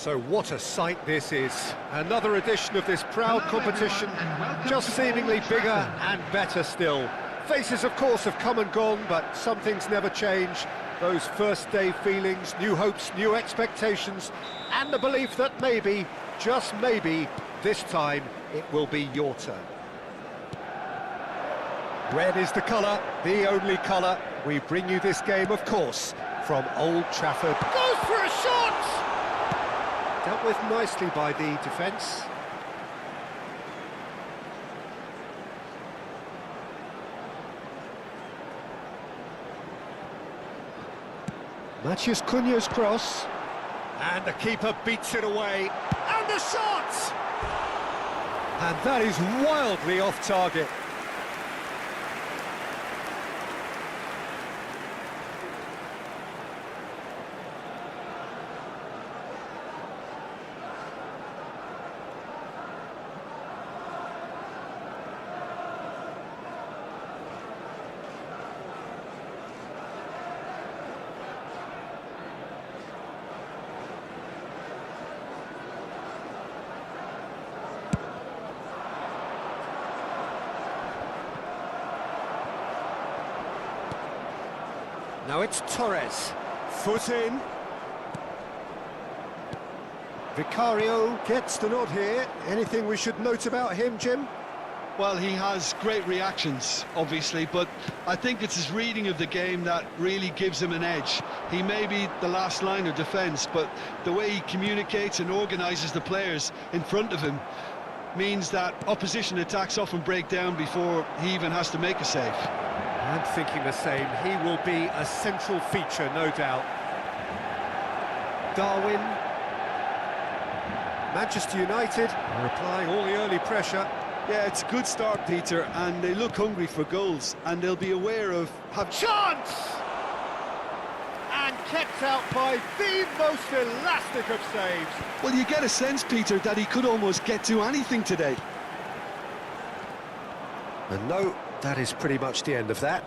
So what a sight this is. Another edition of this proud competition, just seemingly bigger and better still. Faces, of course, have come and gone, but some things never change. Those first day feelings, new hopes, new expectations, and the belief that maybe, just maybe, this time it will be your turn. Red is the colour, the only colour. We bring you this game, of course, from Old Trafford. Goes for a shot! Dealt with nicely by the defence. Matheus Cunha's cross. And the keeper beats it away. And the shot! And that is wildly off target. Now it's Torres, foot in. Vicario gets the nod here. Anything we should note about him, Jim? Well, he has great reactions, obviously, but I think it's his reading of the game that really gives him an edge. He may be the last line of defence, but the way he communicates and organises the players in front of him means that opposition attacks often break down before he even has to make a save. I'm thinking the same. He will be a central feature, no doubt. Darwin. Manchester United are applying all the early pressure. Yeah, it's a good start, Peter, and they look hungry for goals, and they'll be aware of... Chance! And kept out by the most elastic of saves. Well, you get a sense, Peter, that he could almost get to anything today. And no, that is pretty much the end of that.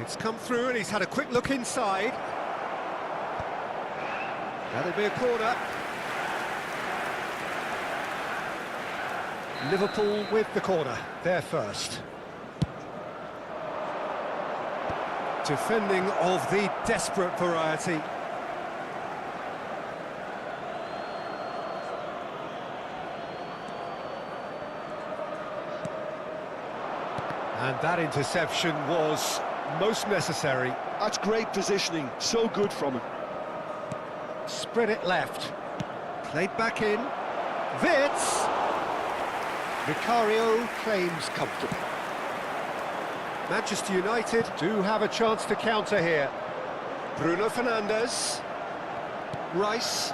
It's come through and he's had a quick look inside. That'll be a corner. Liverpool with the corner, there first. Defending of the desperate variety. And that interception was most necessary. That's great positioning, so good from him. Spread it left. Played back in. Vitz! Vicario claims comfortable. Manchester United do have a chance to counter here. Bruno Fernandes. Rice.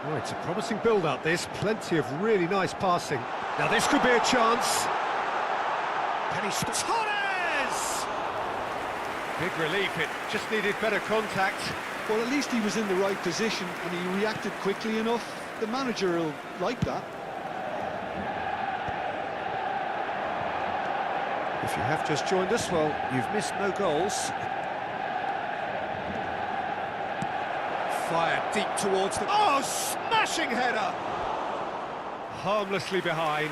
Oh, it's a promising build-up, this. Plenty of really nice passing. Now this could be a chance. Torres! Big relief, it just needed better contact. Well, at least he was in the right position and he reacted quickly enough. The manager will like that. If you have just joined us, well, you've missed no goals. Fired deep towards the... Oh, smashing header! Harmlessly behind.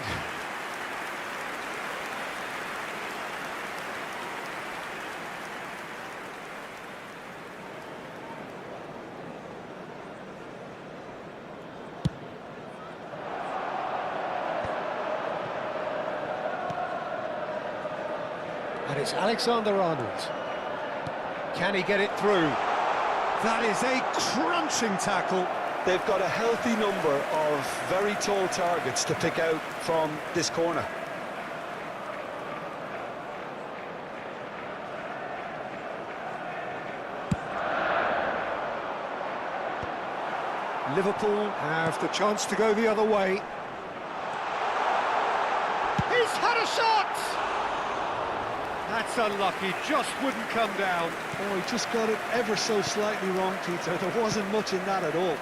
And it's Alexander-Arnold. Can he get it through? That is a crunching tackle. They've got a healthy number of very tall targets to pick out from this corner. Liverpool have the chance to go the other way. He's had a shot! That's unlucky, just wouldn't come down. Oh, he just got it ever so slightly wrong, Peter. There wasn't much in that at all.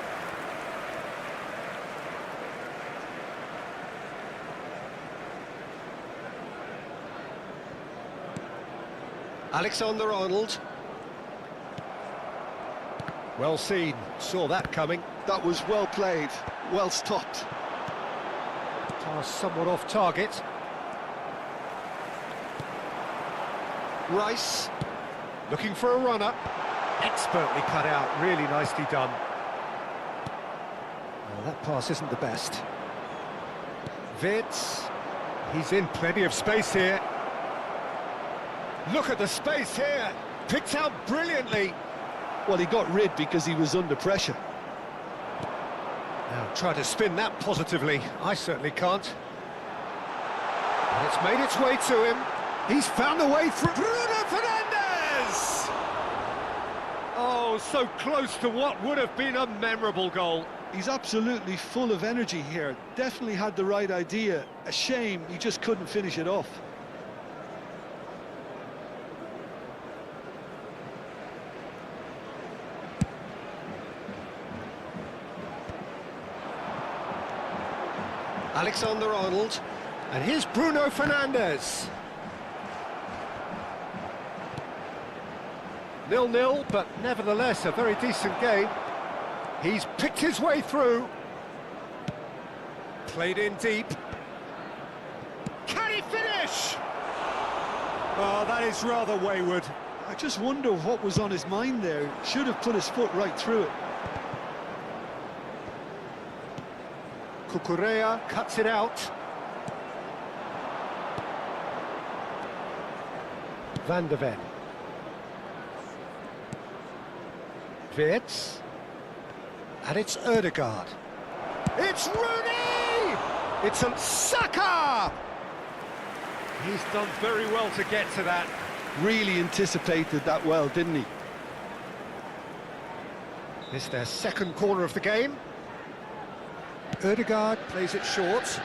Alexander-Arnold. Well seen, saw that coming. That was well played, well stopped. Pass somewhat off target. Rice, looking for a runner. Expertly cut out, really nicely done. Well, that pass isn't the best. Wirtz, he's in plenty of space here. Look at the space here, picked out brilliantly. Well, he got rid because he was under pressure. Now try to spin that positively, I certainly can't. And it's made its way to him. He's found a way through. Bruno Fernandes! Oh, so close to what would have been a memorable goal. He's absolutely full of energy here. Definitely had the right idea. A shame he just couldn't finish it off. Alexander-Arnold, and here's Bruno Fernandes. 0-0, but nevertheless a very decent game. He's picked his way through. Played in deep. Can he finish? Oh, that is rather wayward. I just wonder what was on his mind there. Should have put his foot right through it. Cucurella cuts it out. Van de Ven. Wirtz. And it's Ødegaard. It's Rooney! It's a Saka! He's done very well to get to that. Really anticipated that well, didn't he? It's their second corner of the game. Ødegaard plays it short.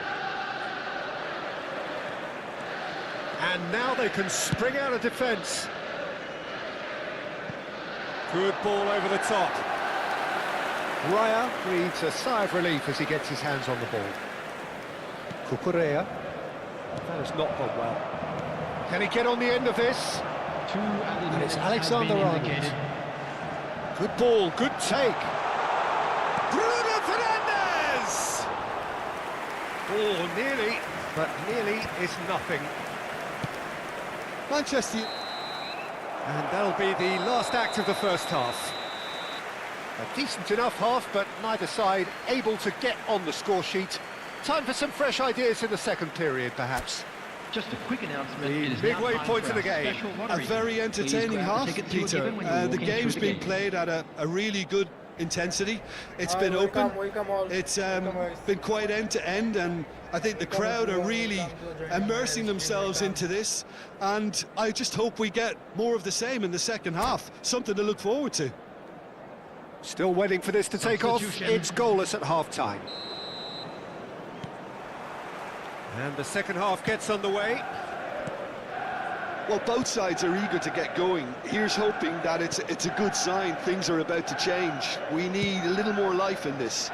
And now they can spring out of defence. Good ball over the top. Raya breathes a sigh of relief as he gets his hands on the ball. Cucurella. That has not gone well. Can he get on the end of this? And it's Alexander-Arnold. Good ball, good take. Bruno Fernandes! Oh, nearly, but nearly is nothing. Manchester. And that'll be the last act of the first half. A decent enough half, but neither side able to get on the score sheet. Time for some fresh ideas in the second period, perhaps. Just a quick announcement. The midway point of the game. A very entertaining half, Peter. The game's been played at a really good intensity. It's been open. It's been quite end-to-end, and I think the crowd are really immersing themselves into this. And I just hope we get more of the same in the second half. Something to look forward to. Still waiting for this to take off. It's goalless at half-time. And the second half gets underway. Well, both sides are eager to get going. Here's hoping that it's a good sign. Things are about to change. We need a little more life in this.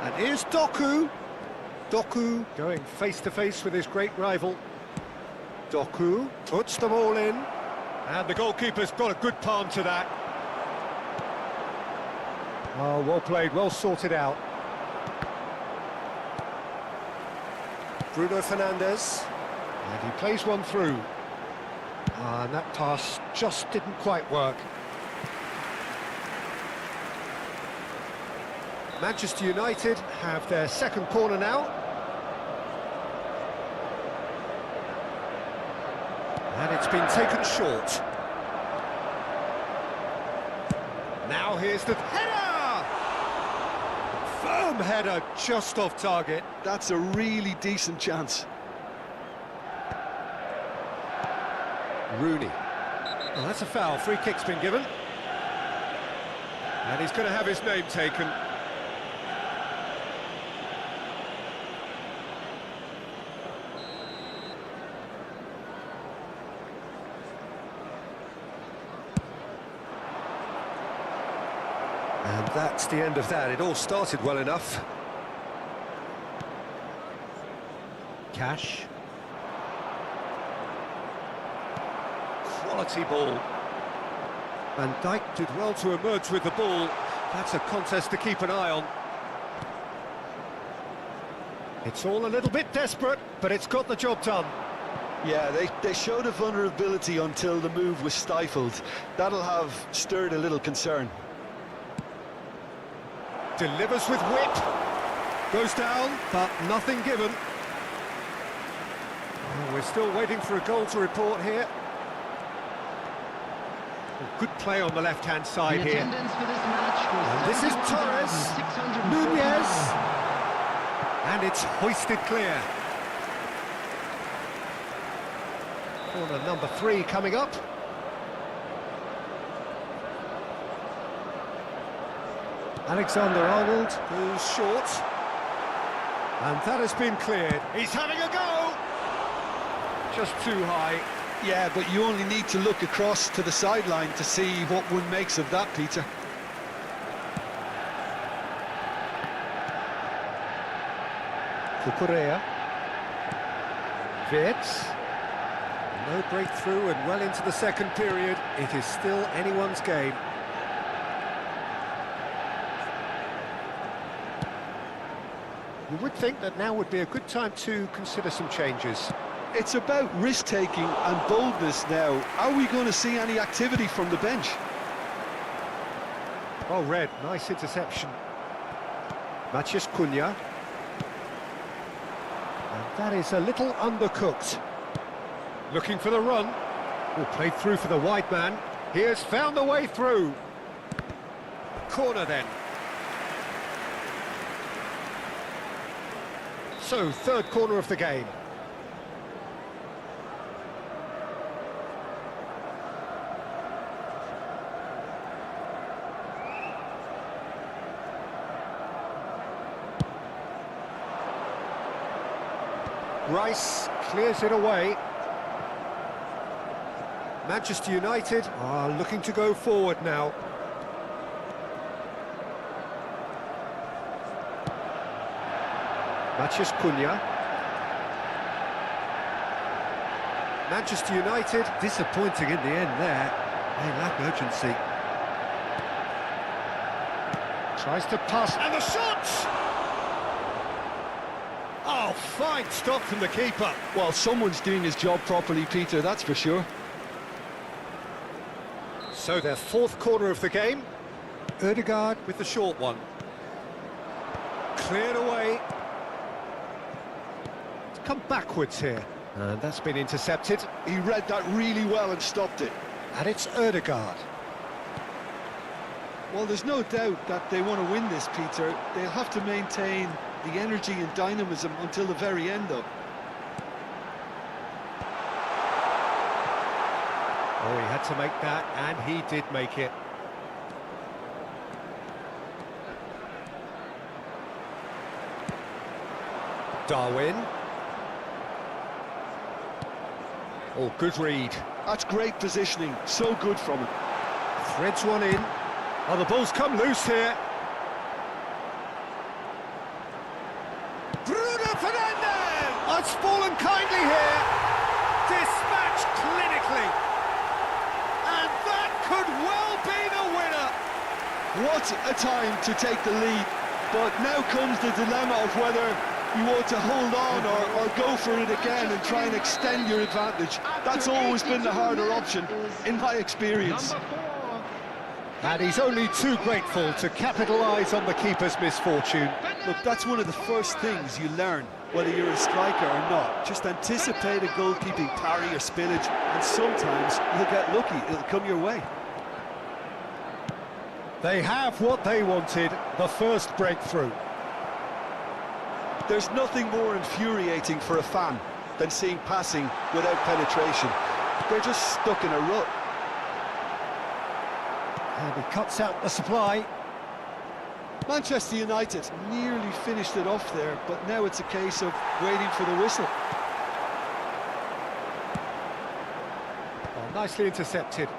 And here's Doku. Doku going face-to-face with his great rival. Doku puts them all in. And the goalkeeper's got a good palm to that. Oh, well played, well sorted out. Bruno Fernandes, and he plays one through. And that pass just didn't quite work. Manchester United have their second corner now. And it's been taken short. Now here's the header! Firm header, just off target. That's a really decent chance. Rooney. Oh, that's a foul. Free kick's been given. And he's going to have his name taken. And that's the end of that. It all started well enough. Cash. Quality ball. Van Dijk did well to emerge with the ball. That's a contest to keep an eye on. It's all a little bit desperate, but it's got the job done. Yeah, they showed a vulnerability until the move was stifled. That'll have stirred a little concern. Delivers with whip. Goes down, but nothing given. Oh, we're still waiting for a goal to report here. Oh, good play on the left-hand side here. For this match was And this is Torres. Nunez. And it's hoisted clear. Corner number 3 coming up. Alexander-Arnold goes short. And that has been cleared. He's having a go! Just too high. Yeah, but you only need to look across to the sideline to see what one makes of that, Peter. Cucurella. Wirtz. No breakthrough and well into the second period. It is still anyone's game. You would think that now would be a good time to consider some changes. It's about risk-taking and boldness now. Are we going to see any activity from the bench? Oh, Red, nice interception. Maciej Cunha. And that is a little undercooked. Looking for the run. Oh, played through for the wide man. He has found the way through. Corner then. So, third corner of the game. Rice clears it away. Manchester United are looking to go forward now. Maciej Cunha. Manchester United disappointing in the end there. They lack urgency. Tries to pass, and the shot! Oh, fine stop from the keeper. Well, someone's doing his job properly, Peter, that's for sure. So their fourth corner of the game. Ødegaard with the short one. Cleared away. Come backwards here, and that's been intercepted. He read that really well and stopped it. And it's Ødegaard. Well, there's no doubt that they want to win this, Peter. They'll have to maintain the energy and dynamism until the very end, though. Oh, he had to make that, and he did make it. Darwin. Oh, good read. That's great positioning, so good from him. Threads one in. Oh, the ball's come loose here. Bruno Fernandes! Oh, it's fallen kindly here. Dispatched clinically. And that could well be the winner. What a time to take the lead. But now comes the dilemma of whether you want to hold on or go for it again and try and extend your advantage. That's always been the harder option, in my experience. And he's only too grateful to capitalise on the keeper's misfortune. Look, that's one of the first things you learn, whether you're a striker or not. Just anticipate a goalkeeping parry or spillage, and sometimes you'll get lucky, it'll come your way. They have what they wanted, the first breakthrough. There's nothing more infuriating for a fan than seeing passing without penetration. They're just stuck in a rut. And he cuts out the supply. Manchester United nearly finished it off there, but now it's a case of waiting for the whistle. Oh, nicely intercepted.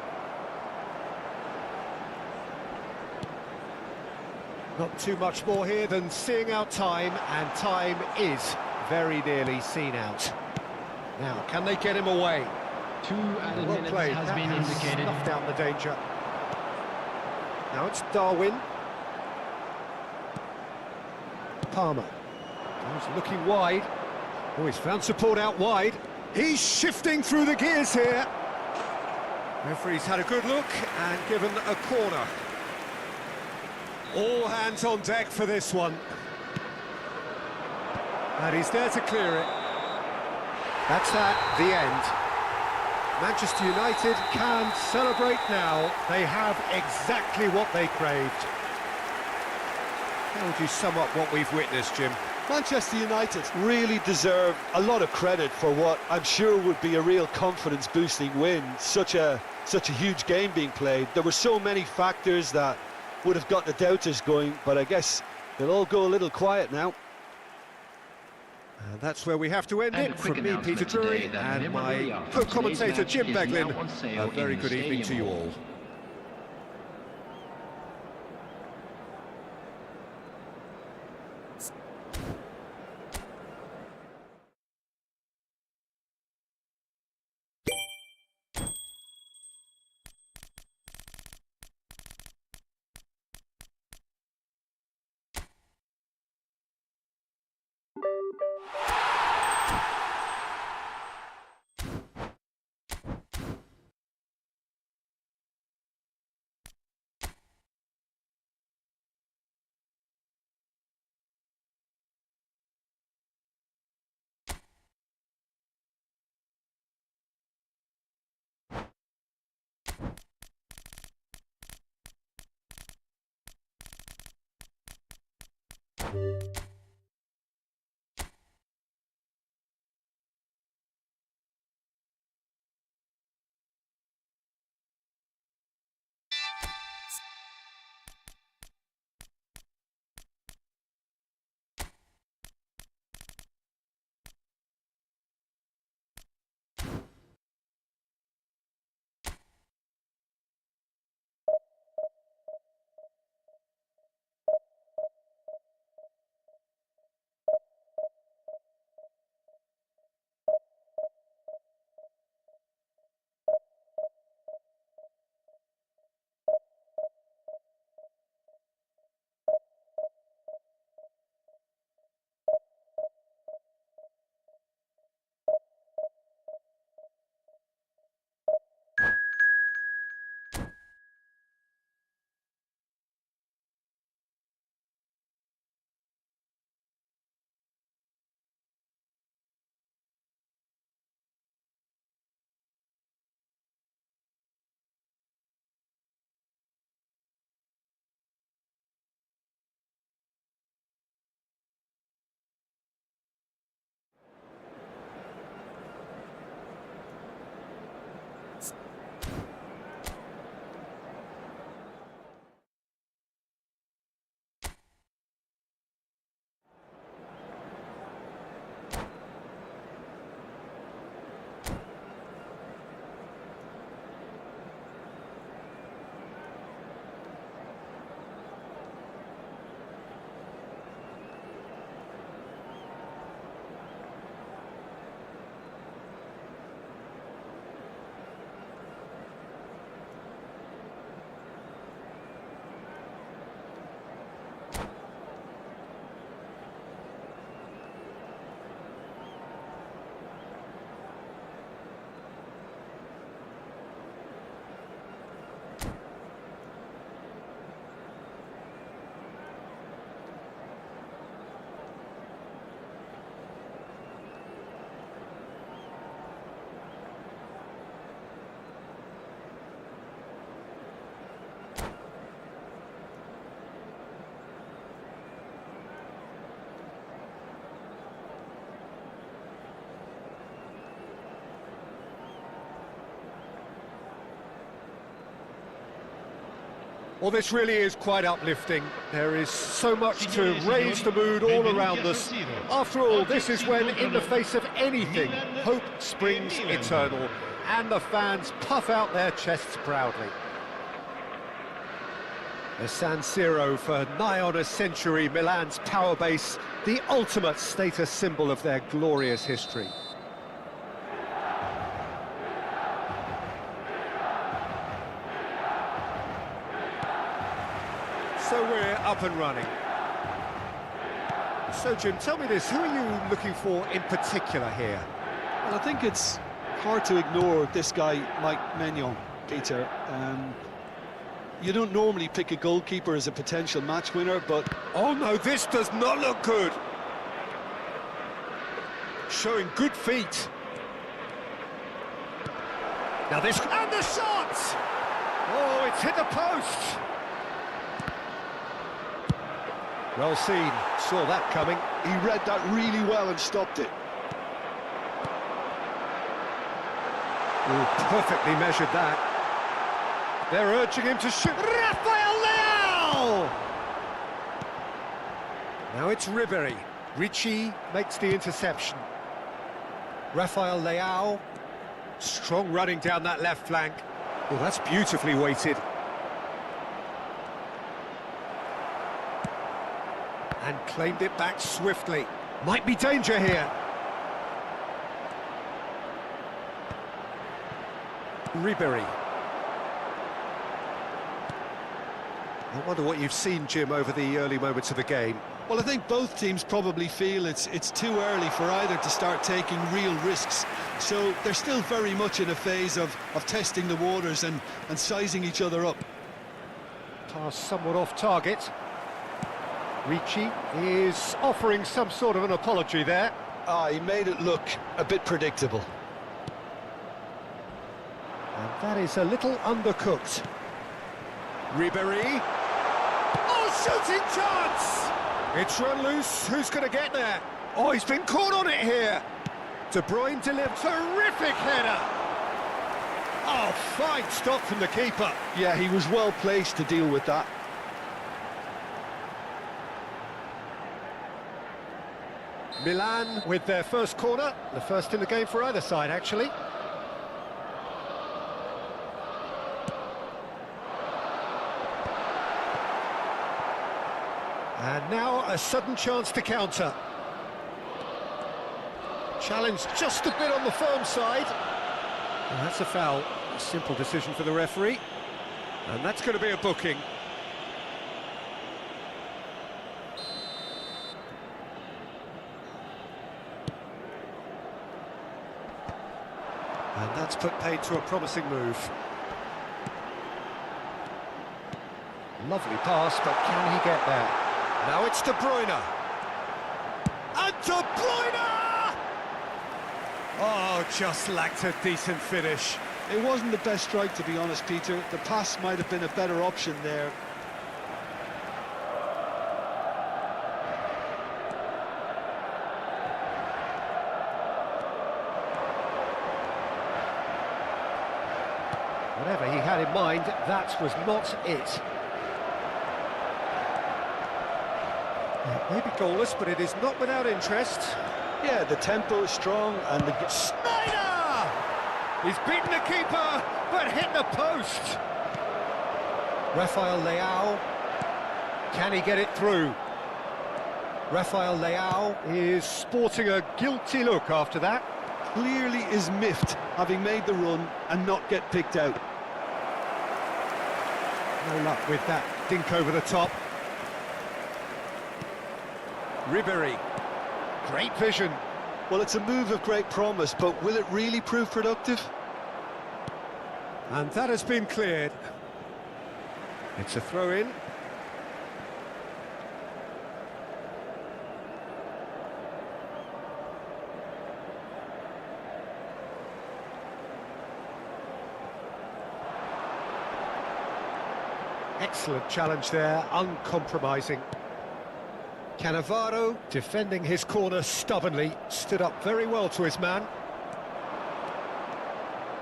Not too much more here than seeing out time, and time is very nearly seen out. Now, can they get him away? 2 added Well minutes played. has That been has indicated. snuffed out the danger. Now it's Darwin. Palmer. He's looking wide. Oh, he's found support out wide. He's shifting through the gears here. Referee's had a good look and given a corner. All hands on deck for this one. And he's there to clear it. That's that, the end. Manchester United can celebrate now. They have exactly what they craved. How would you sum up what we've witnessed, Jim? Manchester United really deserve a lot of credit for what I'm sure would be a real confidence-boosting win. Such a huge game being played. There were so many factors that would have got the doubters going, but I guess they'll all go a little quiet now. And that's where we have to end it. From me, Peter Drury, and my co-commentator, Jim Beglin. A very good evening to you all. Well, this really is quite uplifting. There is so much to raise the mood all around us. After all, this is when, in the face of anything, hope springs eternal, and the fans puff out their chests proudly. The San Siro, for nigh on a century, Milan's power base, the ultimate status symbol of their glorious history. So we're up and running. So, Jim, tell me this, who are you looking for in particular here? Well, I think it's hard to ignore this guy, Mike Maignan, Peter. You don't normally pick a goalkeeper as a potential match winner, but... Oh no, this does not look good. Showing good feet. Now this... And the shot! Oh, it's hit the post. Well seen, saw that coming. He read that really well and stopped it. Ooh, perfectly measured that. They're urging him to shoot. Rafael Leao! Now it's Ribéry. Ricci makes the interception. Rafael Leao. Strong running down that left flank. Oh, that's beautifully weighted. And claimed it back swiftly. Might be danger here. Ribéry. I wonder what you've seen, Jim, over the early moments of the game. Well, I think both teams probably feel it's too early for either to start taking real risks. So they're still very much in a phase of testing the waters and sizing each other up. Pass somewhat off target. Ricci is offering some sort of an apology there. He made it look a bit predictable. And that is a little undercooked. Ribéry. Oh, shooting chance! It's run loose. Who's going to get there? Oh, he's been caught on it here. De Bruyne delivers. Terrific header. Oh, fine stop from the keeper. Yeah, he was well placed to deal with that. Milan with their first corner. The first in the game for either side, actually. And now a sudden chance to counter. Challenge just a bit on the firm side. And that's a foul. A simple decision for the referee. And that's going to be a booking. And that's put paid to a promising move. Lovely pass, but can he get there? Now it's De Bruyne. And De Bruyne! Oh, just lacked a decent finish. It wasn't the best strike, to be honest, Peter. The pass might have been a better option there. Whatever he had in mind, that was not it. It may be goalless, but it is not without interest. Yeah, the tempo is strong and the... Snyder! He's beaten the keeper, but hit the post. Rafael Leao. Can he get it through? Rafael Leao is sporting a guilty look after that. Clearly is miffed, having made the run and not get picked out. No luck with that dink over the top. Ribéry. Great vision. Well, it's a move of great promise, but will it really prove productive? And that has been cleared. It's a throw-in. Excellent challenge there, uncompromising. Cannavaro, defending his corner stubbornly, stood up very well to his man.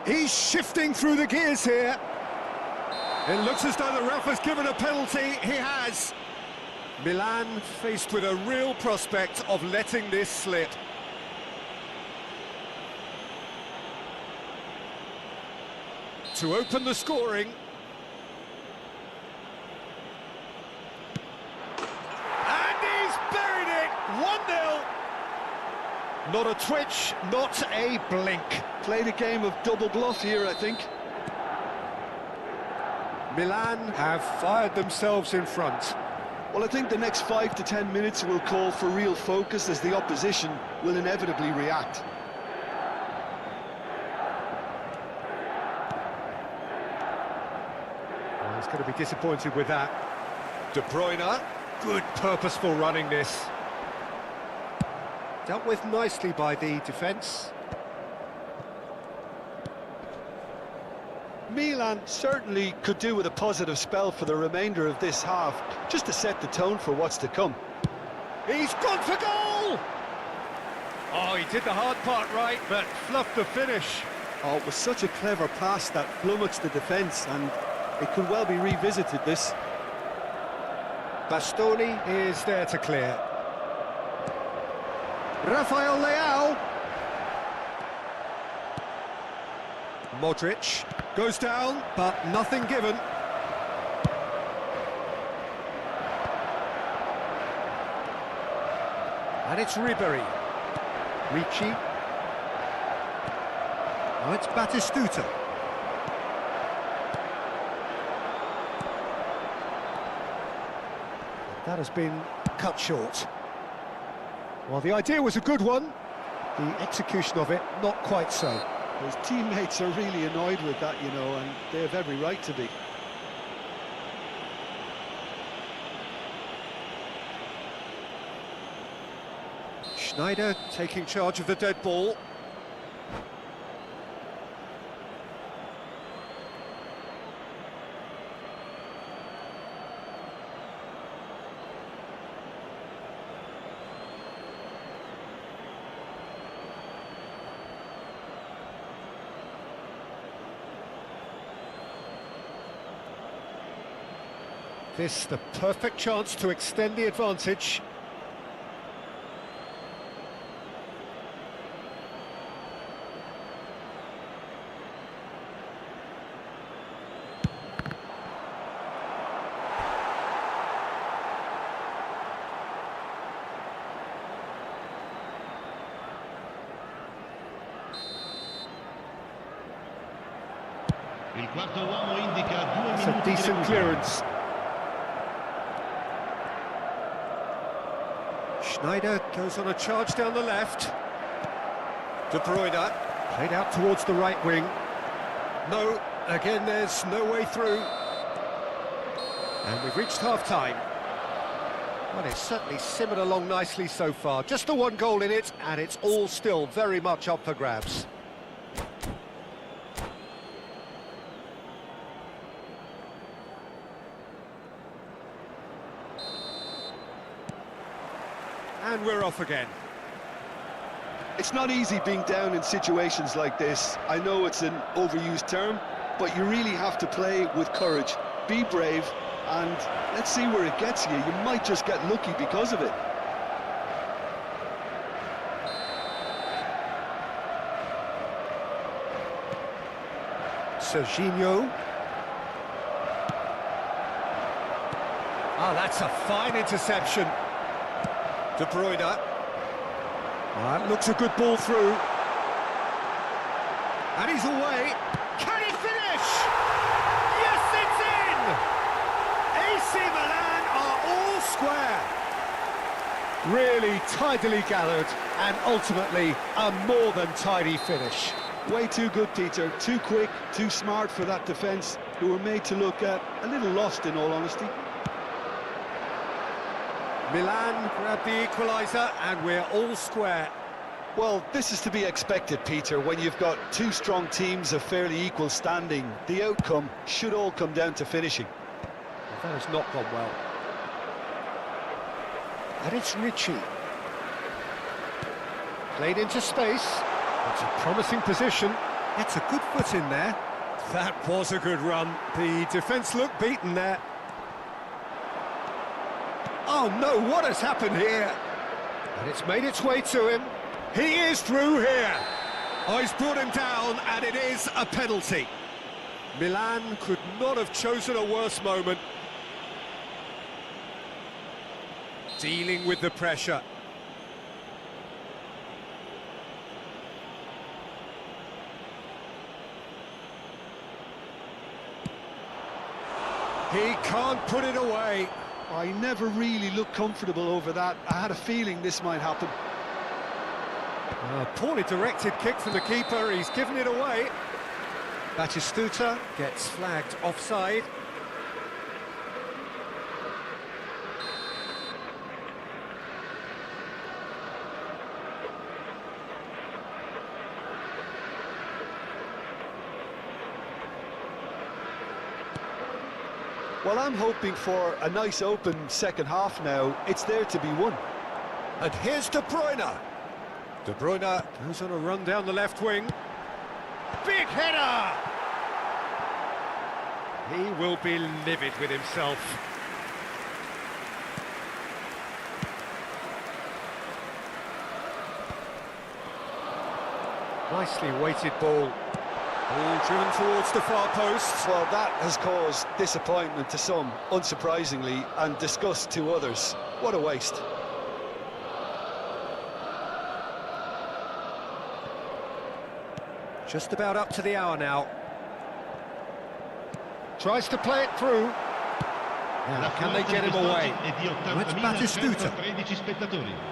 He's shifting through the gears here. It looks as though the ref has given a penalty. He has. Milan faced with a real prospect of letting this slip. To open the scoring. And he's buried it! 1-0. Not a twitch, not a blink. Played a game of double bluff here, I think. Milan have fired themselves in front. Well, I think the next 5 to 10 minutes will call for real focus as the opposition will inevitably react. Well, he's going to be disappointed with that. De Bruyne, good purposeful running this. Dealt with nicely by the defence. Milan certainly could do with a positive spell for the remainder of this half, just to set the tone for what's to come. He's gone for goal! Oh, he did the hard part right, but fluffed the finish. Oh, it was such a clever pass that flummoxed the defence, and it could well be revisited, this. Bastoni is there to clear. Rafael Leao. Modric goes down, but nothing given. And it's Ribery. Ricci. Oh, it's Batistuta. That has been cut short. Well, the idea was a good one. The execution of it, not quite so. His teammates are really annoyed with that, you know, and they have every right to be. Schneider taking charge of the dead ball. This the perfect chance to extend the advantage. Il quarto uomo indica 2 It's minuti a di decent recupero. clearance. Schneider goes on a charge down the left. De Bruyne played out towards the right wing. No, again there's no way through. And we've reached half-time. Well, it's certainly simmered along nicely so far. Just the one goal in it, and it's all still very much up for grabs. And we're off again. It's not easy being down in situations like this. I know it's an overused term, but you really have to play with courage. Be brave, and let's see where it gets you. You might just get lucky because of it. Serginho. Oh, that's a fine interception. De Bruyne. That looks a good ball through. And he's away. Can he finish? Yes, it's in! AC Milan are all square. Really tidily gathered, and ultimately a more than tidy finish. Way too good, Peter. Too quick, too smart for that defence, who were made to look a little lost, in all honesty. Milan grabbed the equaliser, and we're all square. Well, this is to be expected, Peter, when you've got two strong teams of fairly equal standing. The outcome should all come down to finishing. Well, that has not gone well. And it's Ricci. Played into space. It's a promising position. That's a good foot in there. That was a good run. The defence looked beaten there. Oh no, what has happened here? And it's made its way to him. He is through here. Oh, he's brought him down, and it is a penalty. Milan could not have chosen a worse moment. Dealing with the pressure. He can't put it away. I never really looked comfortable over that. I had a feeling this might happen. A poorly directed kick from the keeper, he's given it away. Batistuta gets flagged offside. Well, I'm hoping for a nice open second half now. It's there to be won. And here's De Bruyne. De Bruyne goes on a run down the left wing. Big header! He will be livid with himself. Nicely weighted ball. All driven towards the far post. Well, that has caused disappointment to some, unsurprisingly, and disgust to others. What a waste. Just about up to the hour now. Tries to play it through. Now, can they get him away? It's Batistuta.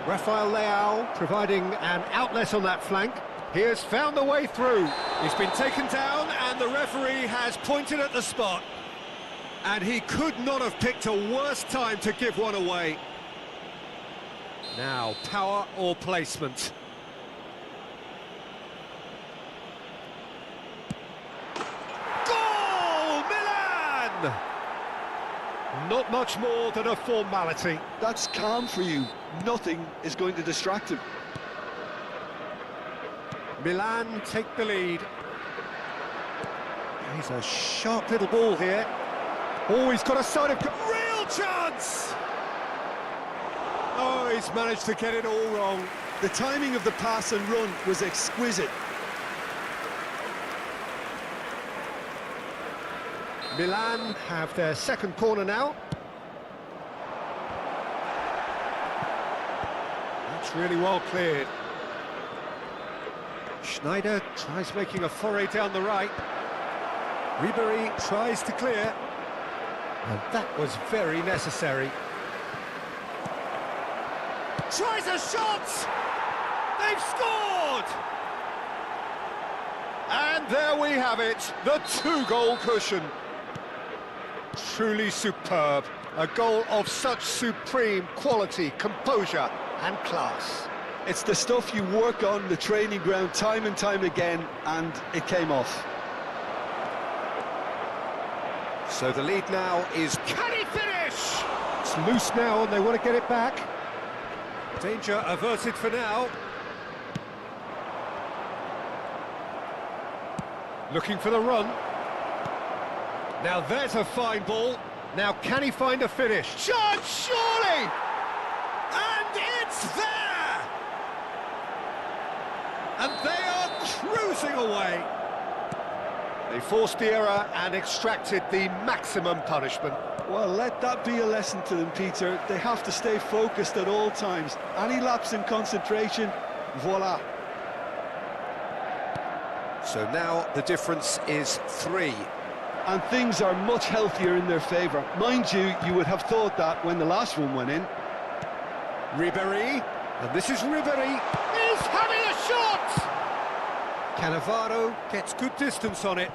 Rafael Leao providing an outlet on that flank. He has found the way through. He's been taken down and the referee has pointed at the spot. And he could not have picked a worse time to give one away. Now, power or placement. Goal! Milan! Not much more than a formality. That's calm for you. Nothing is going to distract him. Milan take the lead. He's a sharp little ball here. Oh, he's got a side of... Real chance! Oh, he's managed to get it all wrong. The timing of the pass and run was exquisite. Milan have their second corner now. That's really well cleared. Schneider tries making a foray down the right. Ribéry tries to clear. And that was very necessary. Tries a shot! They've scored! And there we have it, the two-goal cushion. Truly superb. A goal of such supreme quality, composure and class. It's the stuff you work on the training ground time and time again, and it came off. So the lead now is... Can he finish? It's loose now and they want to get it back. Danger averted for now. Looking for the run. Now there's a fine ball. Now can he find a finish? Chance, surely! And it's there! And they are cruising away. They forced the error and extracted the maximum punishment. Well, let that be a lesson to them, Peter. They have to stay focused at all times. Any lapse in concentration, voila. So now the difference is 3. And things are much healthier in their favour. Mind you, you would have thought that when the last one went in. Ribéry, and this is Ribéry. He's having a shot! Cannavaro gets good distance on it.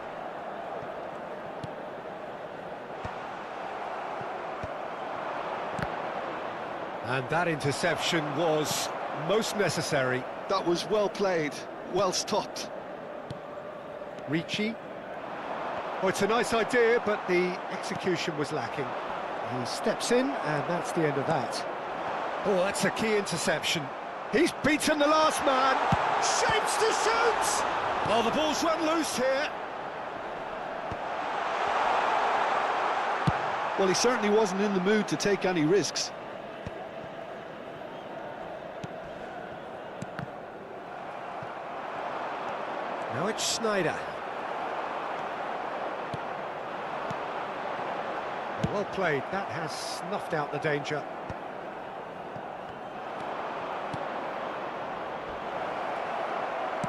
And that interception was most necessary. That was well played, well stopped. Ricci. Oh, it's a nice idea, but the execution was lacking. He steps in, and that's the end of that. Oh, that's a key interception. He's beaten the last man. Shapes to shoot! Oh, the ball's run loose here. Well, he certainly wasn't in the mood to take any risks. Now it's Schneider. Well played, that has snuffed out the danger.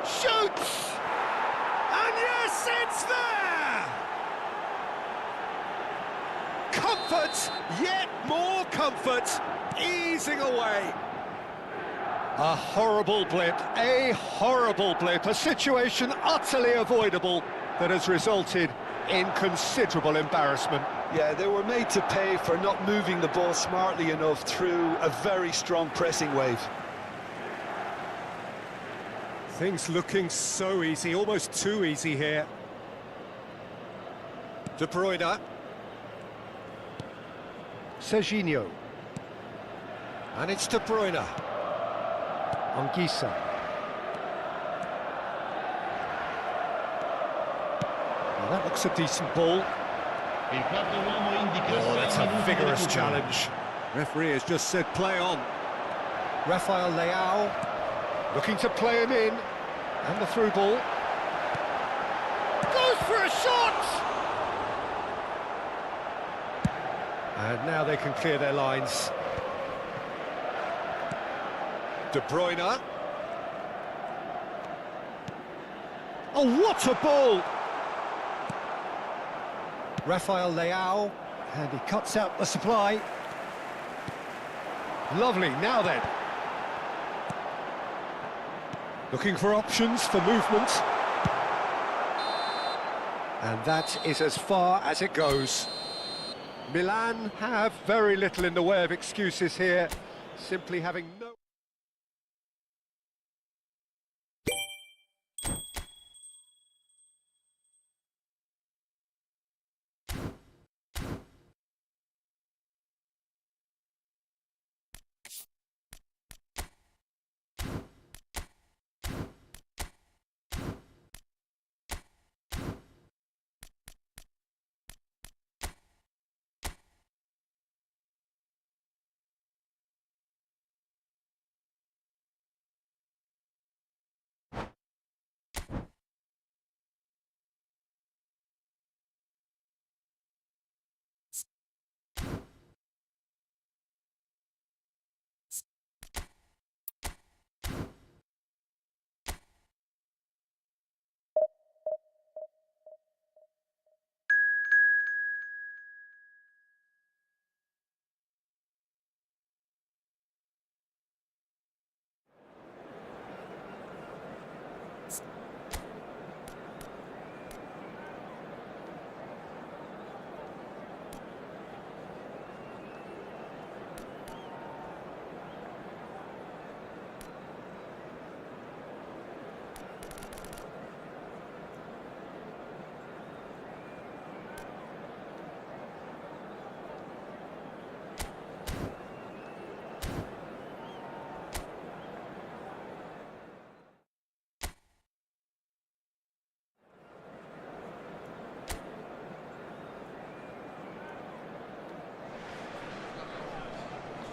Shoots! And yes, it's there! comfort, yet more comfort, easing away. A horrible blip, a situation utterly avoidable that has resulted in considerable embarrassment. Yeah, they were made to pay for not moving the ball smartly enough through a very strong pressing wave. Things looking so easy, almost too easy here. De Bruyne. Serginho. And it's De Bruyne. Anguissa. Well, that looks a decent ball. Oh, that's a vigorous challenge. Referee has just said play on. Rafael Leao looking to play him in. And the through ball. Goes for a shot! And now they can clear their lines. De Bruyne. Oh, what a ball! Rafael Leao, and he cuts out the supply. Lovely, now then. Looking for options for movement. And that is as far as it goes. Milan have very little in the way of excuses here, simply having no...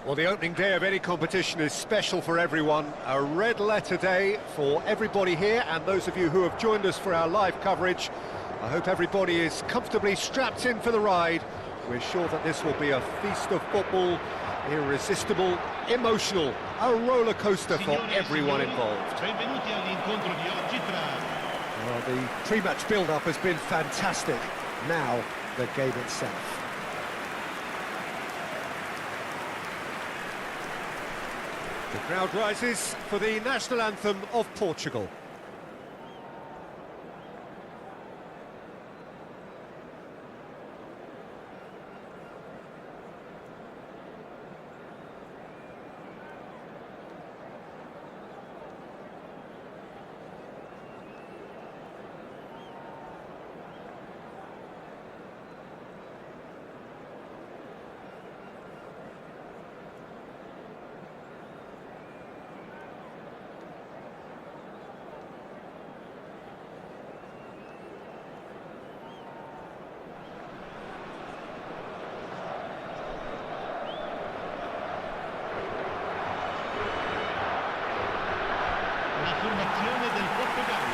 Well, the opening day of any competition is special for everyone. A red letter day for everybody here, and those of you who have joined us for our live coverage. I hope everybody is comfortably strapped in for the ride. We're sure that this will be a feast of football, irresistible, emotional, a roller coaster for everyone involved. Well, the pre-match build-up has been fantastic. Now, the game itself. The crowd rises for the national anthem of Portugal.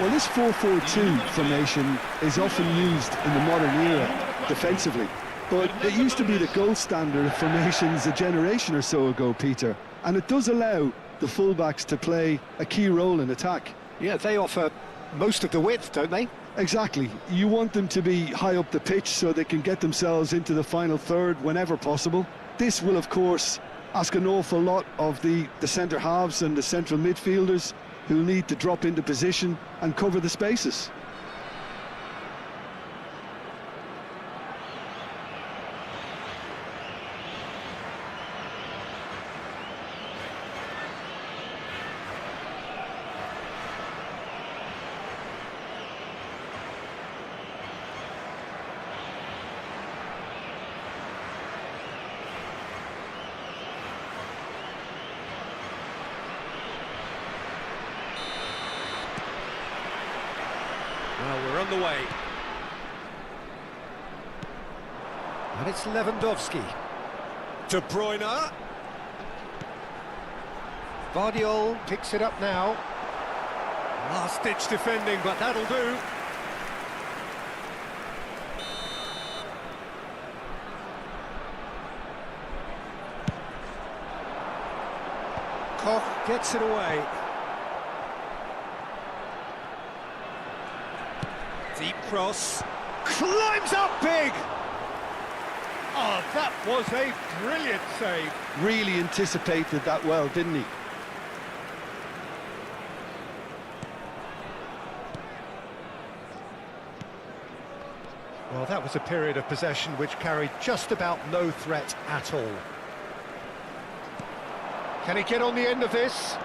Well, this 4-4-2 formation is often used in the modern era defensively, but it used to be the gold standard of formations a generation or so ago, Peter, and it does allow the fullbacks to play a key role in attack. Yeah, they offer most of the width, don't they? Exactly. You want them to be high up the pitch so they can get themselves into the final third whenever possible. This will, of course, ask an awful lot of the centre halves and the central midfielders, who need to drop into position and cover the spaces. Well, we're on the way. And it's Lewandowski. De Bruyne. Vardiol picks it up now. Last-ditch defending, but that'll do. Koch gets it away. Deep cross, climbs up big! Oh, that was a brilliant save. Really anticipated that well, didn't he? Well, that was a period of possession which carried just about no threat at all. Can he get on the end of this?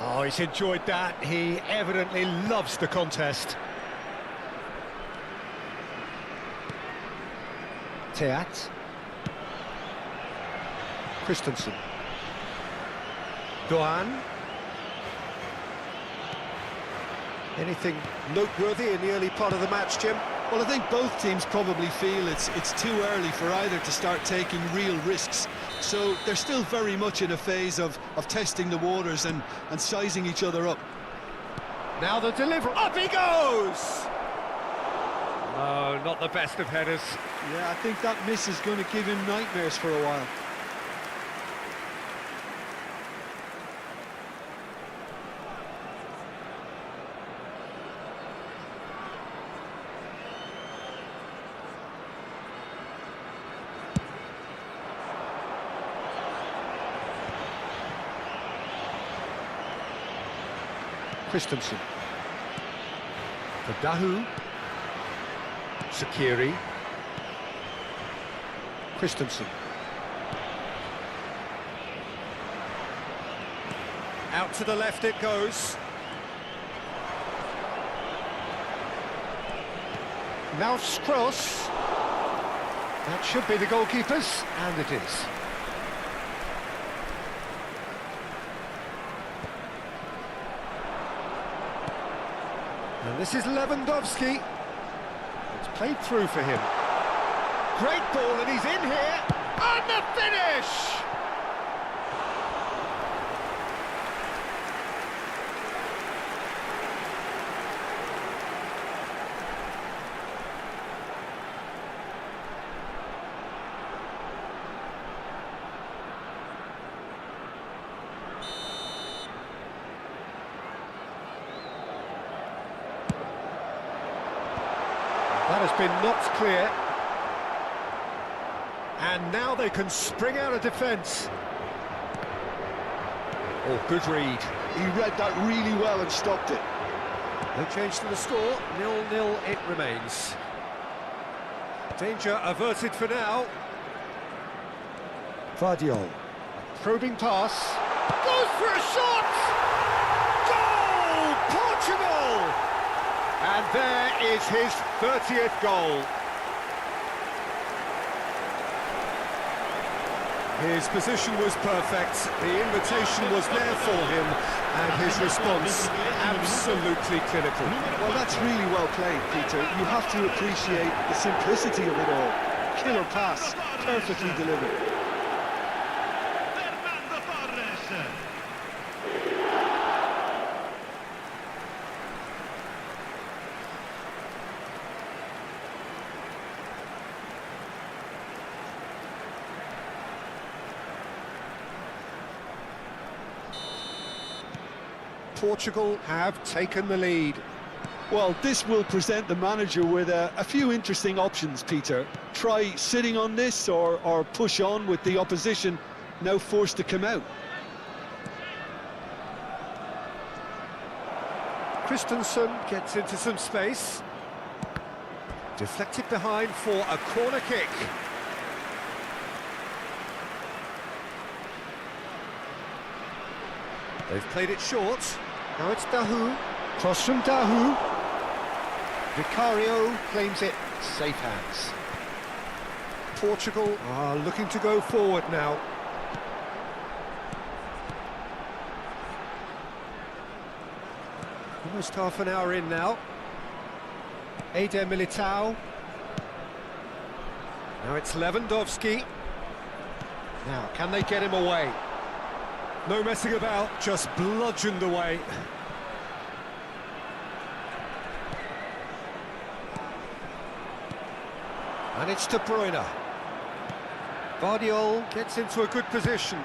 Oh, he's enjoyed that. He evidently loves the contest. Teat. Christensen. Doan. Anything noteworthy in the early part of the match, Jim? Well, I think both teams probably feel it's too early for either to start taking real risks. So they're still very much in a phase of testing the waters and sizing each other up. Now the delivery. Up he goes! No, not the best of headers. Yeah, I think that miss is going to give him nightmares for a while. Christensen. For Dahu. Shaqiri. Christensen. Out to the left it goes. Now cross. That should be the goalkeeper's, and it is. And this is Lewandowski. It's played through for him. Great ball, and he's in here. And the finish! That has been knocked clear. And now they can spring out of defence. Oh, good read. He read that really well and stopped it. No change to the score, 0-0 it remains. Danger averted for now. Vardiol. Probing pass. Goes for a shot! Goal! Portugal! And there is his 30th goal. His position was perfect, the invitation was there for him, and his response absolutely clinical. Well, that's really well played, Peter. You have to appreciate the simplicity of it all. Killer pass, perfectly delivered. Portugal have taken the lead. Well, this will present the manager with a few interesting options, Peter. Try sitting on this or push on with the opposition now forced to come out. Christensen gets into some space. Deflected behind for a corner kick. They've played it short. Now it's Dahu. Cross from Dahu. Vicario claims it. Safe hands. Portugal are looking to go forward now. Almost half an hour in now. Eder Militao. Now it's Lewandowski. Now, can they get him away? No messing about, just bludgeoned away. And it's De Bruyne. Vardiol gets into a good position.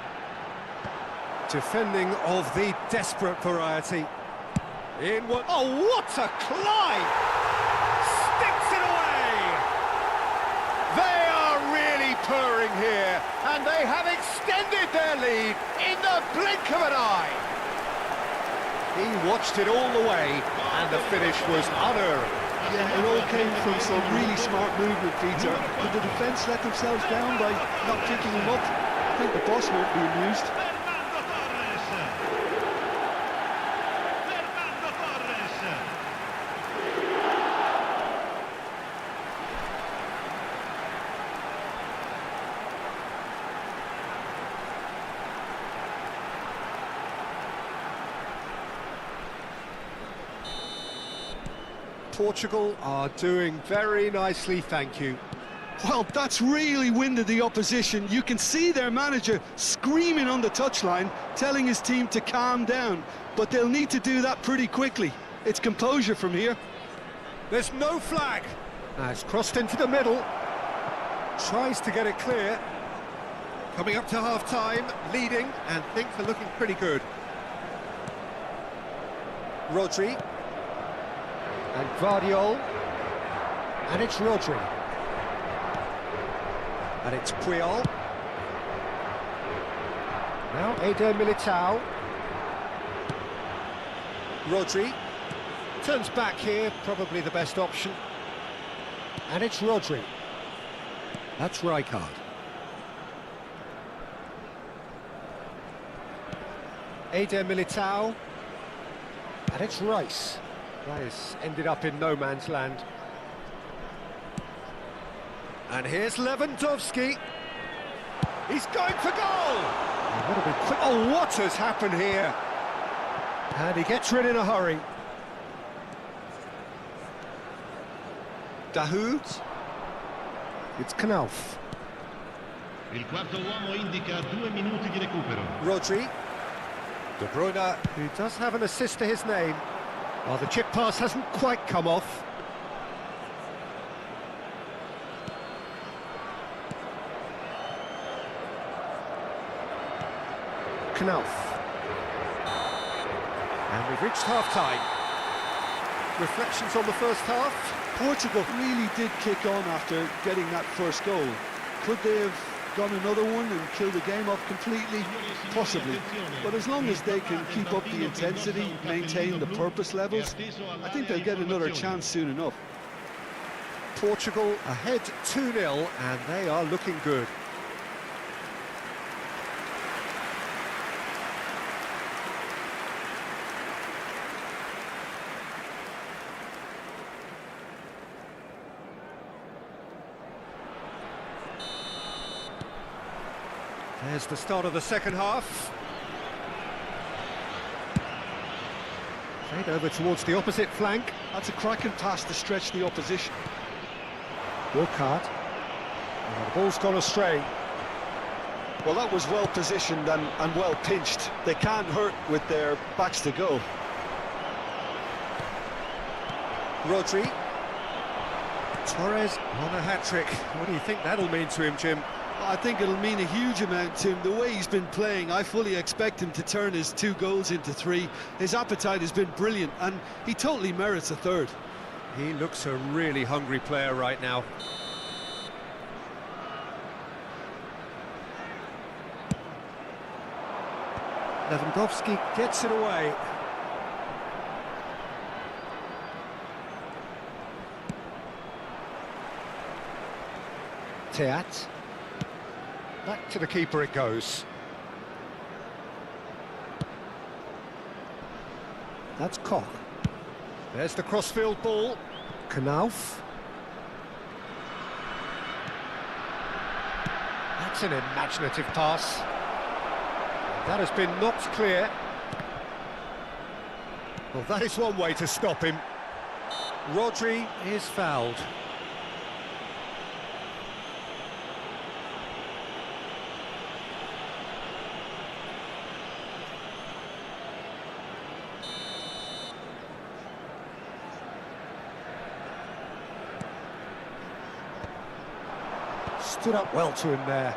Defending of the desperate variety. In what? Oh, what a climb! Sticks it away! They are really purring here, and they have extended their lead in the blink of an eye. He watched it all the way, and the finish was unerring. Yeah, it all came from some really smart movement, Peter. Did the defence let themselves down by not picking him up? I think the boss won't be amused. Portugal are doing very nicely, thank you. Well, that's really winded the opposition. You can see their manager screaming on the touchline, telling his team to calm down. But they'll need to do that pretty quickly. It's composure from here. There's no flag. It's crossed into the middle. Tries to get it clear. Coming up to half-time, leading, and things are looking pretty good. Rodri. And Vardiol. And it's Rodri. And it's Puyol. Now Eder Militao. Rodri. Turns back here, probably the best option. And it's Rodri. That's Rijkaard. Eder Militao. And it's Rice. Rice ended up in no man's land. And here's Lewandowski. He's going for goal! Oh, what has happened here? And he gets rid in a hurry. Dahoud. It's Knauf. Il quarto uomo indica 2 minuti di recupero. Rodri. De Bruyne, who does have an assist to his name. Well, the chip pass hasn't quite come off. Knauf. And we've reached half-time. Reflections on the first half? Portugal really did kick on after getting that first goal. Could they have gone another one and killed the game off completely? Possibly. But as long as they can keep up the intensity, maintain the purpose levels, I think they'll get another chance soon enough. Portugal ahead 2-0, and they are looking good. There's the start of the second half. Played over towards the opposite flank. That's a cracking pass to stretch the opposition. Burkhardt. Oh, the ball's gone astray. Well, that was well positioned and well pinched. They can't hurt with their backs to goal. Rodri. Torres on a hat-trick. What do you think that'll mean to him, Jim? I think it'll mean a huge amount to him. The way he's been playing, I fully expect him to turn his 2 goals into 3. His appetite has been brilliant, and he totally merits a third. He looks a really hungry player right now. Lewandowski gets it away. Teat. Back to the keeper it goes. That's Koch. There's the crossfield ball. Knauf. That's an imaginative pass. That has been knocked clear. Well, that is one way to stop him. Rodri is fouled. Stood up well to him there.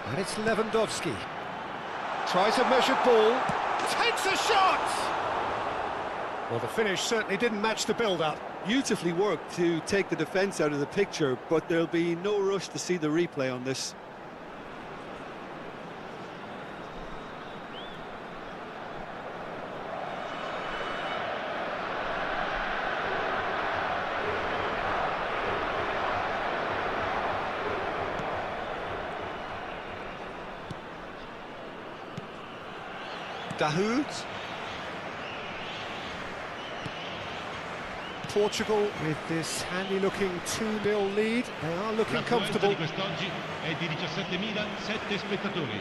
And it's Lewandowski. Tries a measured ball. Takes a shot! Well, the finish certainly didn't match the build-up. Beautifully worked to take the defence out of the picture, but there'll be no rush to see the replay on this. Dahoud. Portugal with this handy-looking 2-0 lead. They are looking comfortable. Di quest'oggi è di 17.007 spettatori.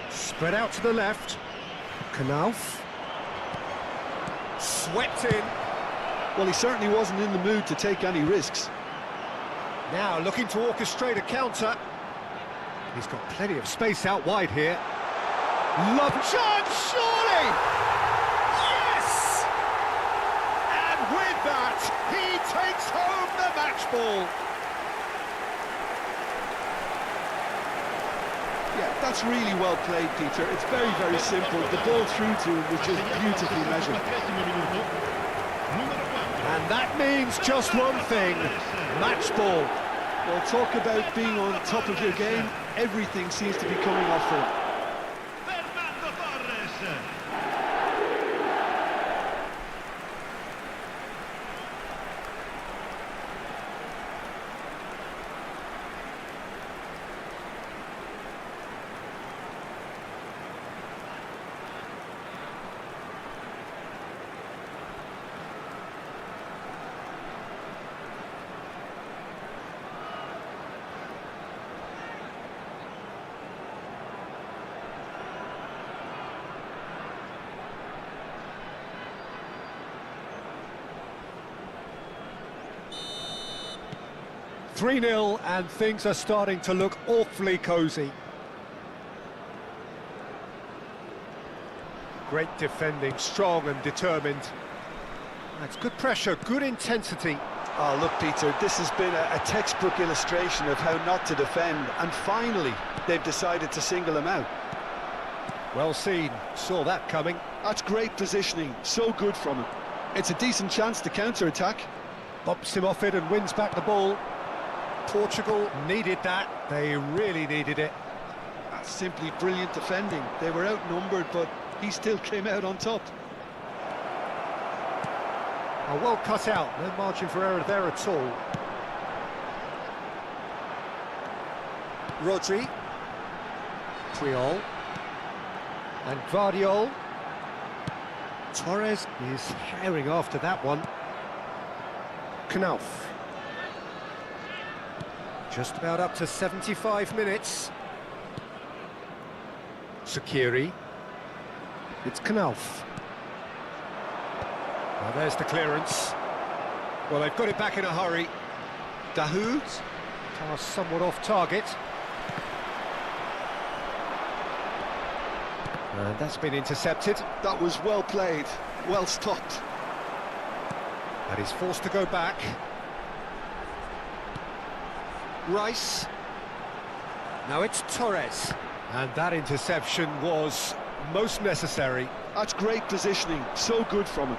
Spread out to the left. Knauf. Swept in. Well, he certainly wasn't in the mood to take any risks. Now looking to orchestrate a counter. He's got plenty of space out wide here. Love chance, surely! Yes! And with that, he takes home the match ball. Yeah, that's really well played, Peter. It's very, very simple. The ball through to him was just beautifully measured. And that means just one thing, match ball. Well, talk about being on top of your game. Everything seems to be coming off for him. "3-0 and things are starting to look awfully cosy. Great defending, strong and determined. That's good pressure, good intensity. Oh, look, Peter, this has been a textbook illustration of how not to defend, and finally, they've decided to single him out. Well seen, saw that coming. That's great positioning, so good from him. It's a decent chance to counter-attack. Bumps him off it and wins back the ball. Portugal needed that, they really needed it. That's simply brilliant defending. They were outnumbered, but he still came out on top. Oh, well cut out, no margin for error there at all. Rodri. Puyol. And Guardiol. Torres is herring after that one. Knauf. Just about up to 75 minutes. Sakiri. It's Knauf. Well, there's the clearance. Well, they've got it back in a hurry. Dahoud. Pass somewhat off target. And that's been intercepted. That was well played, well stopped. And he's forced to go back. Rice. Now it's Torres. And that interception was most necessary. That's great positioning, so good from him.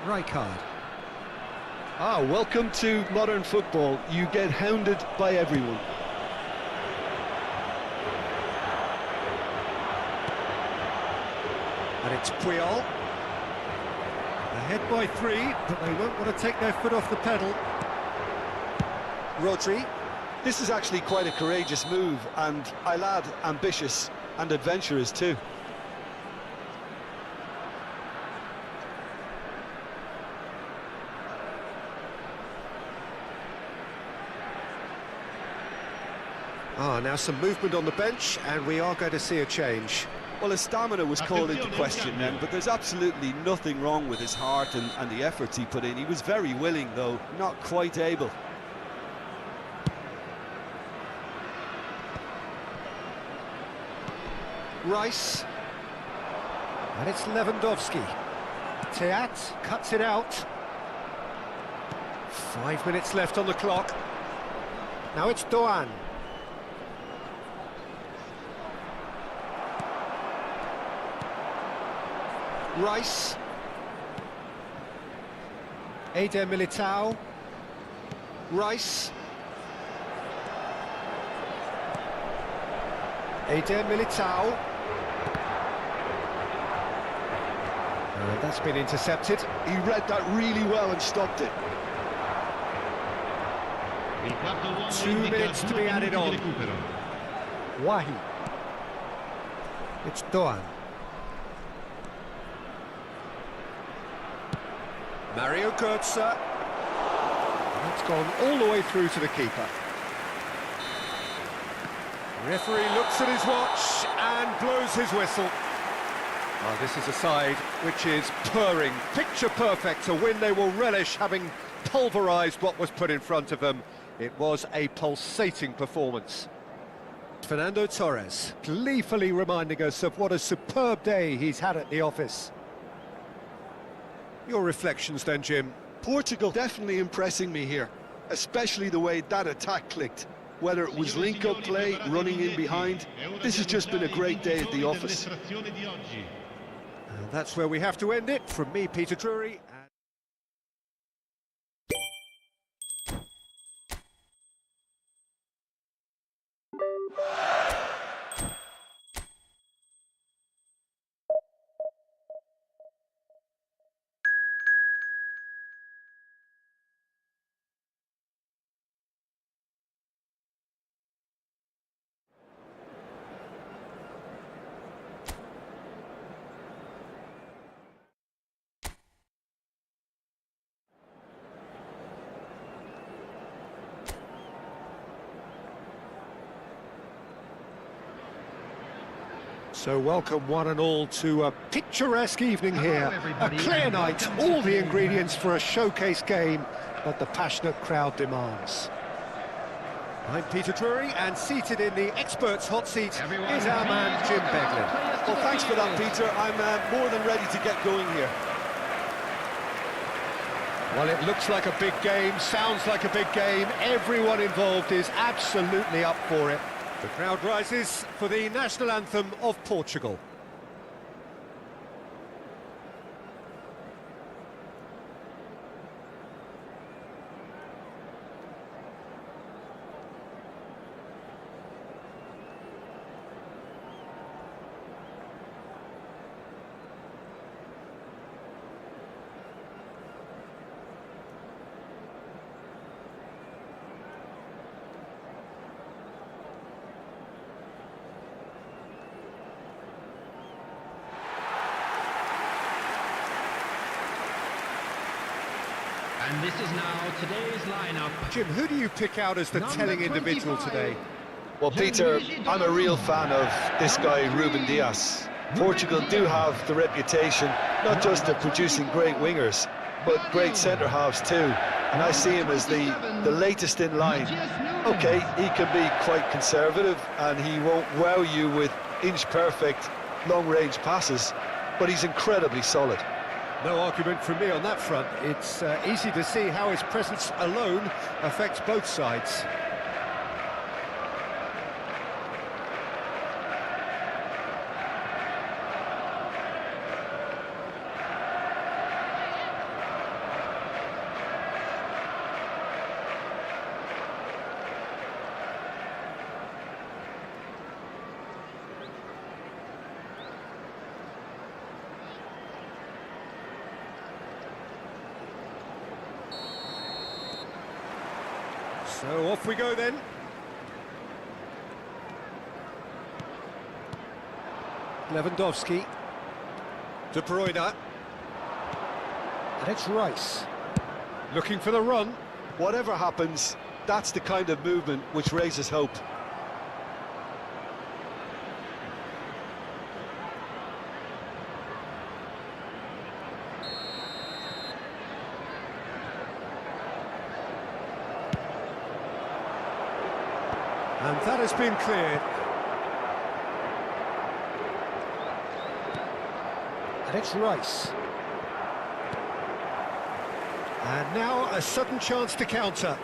Rijkaard. Welcome to modern football. You get hounded by everyone. And it's Puyol. Ahead by 3, but they won't want to take their foot off the pedal. Rodri. This is actually quite a courageous move, and I'll add ambitious and adventurous too. Now some movement on the bench, and we are going to see a change. Well, his stamina was called into question then, but there's absolutely nothing wrong with his heart and the efforts he put in. He was very willing, though, not quite able. Rice. And it's Lewandowski. Teat cuts it out. 5 minutes left on the clock. Now it's Doan. Rice. Eder Militao. Rice. Eder Militao. And that's been intercepted. He read that really well and stopped it. 2 minutes to be added on. Wahi. It's Doan. Mario Götze. That's gone all the way through to the keeper. Referee looks at his watch and blows his whistle. Well, this is a side which is purring, picture perfect, a win they will relish, having pulverised what was put in front of them. It was a pulsating performance. Fernando Torres, gleefully reminding us of what a superb day he's had at the office. Your reflections then, Jim? Portugal definitely impressing me here, especially the way that attack clicked. Whether it was link-up play, running in behind, this has just been a great day at the office. And that's where we have to end it. From me, Peter Drury. So welcome one and all to a picturesque evening here, a clear night, all the ingredients for a showcase game that the passionate crowd demands. I'm Peter Drury, and seated in the experts' hot seat is our man Jim Beglin. Well, thanks for that, Peter. I'm more than ready to get going here. Well, it looks like a big game, sounds like a big game. Everyone involved is absolutely up for it. The crowd rises for the national anthem of Portugal. And this is now today's lineup. Jim, who do you pick out as the telling individual today? Well, Peter, I'm a real fan of this guy, Ruben Dias. Portugal do have the reputation, not just of producing great wingers, but great centre-halves too. and I see him as the latest in line. Okay, he can be quite conservative, and he won't wow you with inch-perfect long-range passes, but he's incredibly solid. No argument from me on that front. It's easy to see how his presence alone affects both sides. So off we go then. Lewandowski. De Bruyne. And it's Rice. Looking for the run. Whatever happens, that's the kind of movement which raises hope. And that has been cleared. And it's Rice. And now a sudden chance to counter.